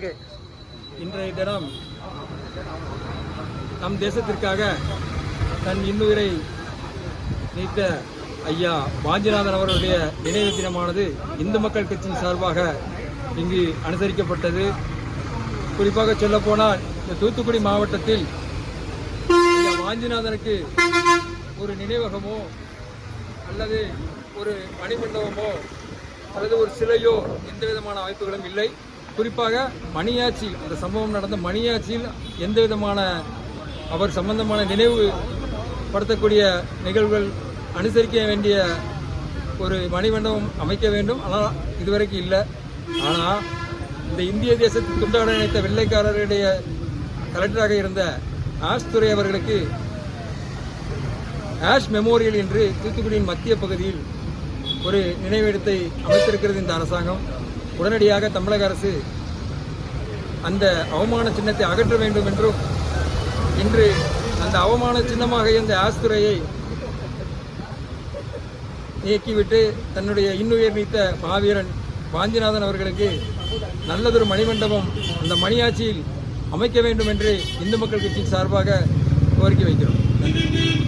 இன்றைய தினம் நம் தேசத்திற்காக தன் இன்னுயிரை நீத்த ஐயா வாஞ்சிநாதன் அவர்களுடைய நினைவு தினமானது இந்து மக்கள் கட்சியின் சார்பாக இங்கு அனுசரிக்கப்பட்டது. குறிப்பாக சொல்லப்போனால் இந்த தூத்துக்குடி மாவட்டத்தில் ஐயா வாஞ்சிநாதனுக்கு ஒரு நினைவகமோ அல்லது ஒரு மணிமண்டபமோ அல்லது ஒரு சிலையோ எந்த விதமான வாய்ப்புகளும் இல்லை. குறிப்பாக மணியாட்சியில் அந்த சம்பவம் நடந்த மணியாட்சியில் எந்த விதமான அவர் சம்பந்தமான நினைவு படுத்தக்கூடிய நிகழ்வுகள் அனுசரிக்க வேண்டிய ஒரு மணிமண்டபம் அமைக்க வேண்டும். ஆனால் இதுவரைக்கும் இல்லை. ஆனால் இந்த இந்திய தேசத்தில் துண்டாட நினைத்த வெள்ளைக்காரருடைய கலெக்டராக இருந்த ஆஷ் துரை அவர்களுக்கு ஆஷ் மெமோரியல் என்று தூத்துக்குடியின் மத்திய பகுதியில் ஒரு நினைவிடத்தை அமைத்திருக்கிறது இந்த அரசாங்கம். உடனடியாக தமிழக அரசு அந்த அவமான சின்னத்தை அகற்ற வேண்டும் என்றும், இன்று அந்த அவமான சின்னமாக இருந்த ஆஸ்துரையை நீக்கிவிட்டு தன்னுடைய இன்னுயிர் நீத்த மாவீரன் வாஞ்சிநாதன் அவர்களுக்கு நல்லதொரு மணிமண்டபம் அந்த மணியாட்சியில் அமைக்க வேண்டும் என்று இந்து மக்கள் கட்சியின் சார்பாக கோரிக்கை வைக்கிறோம். நன்றி.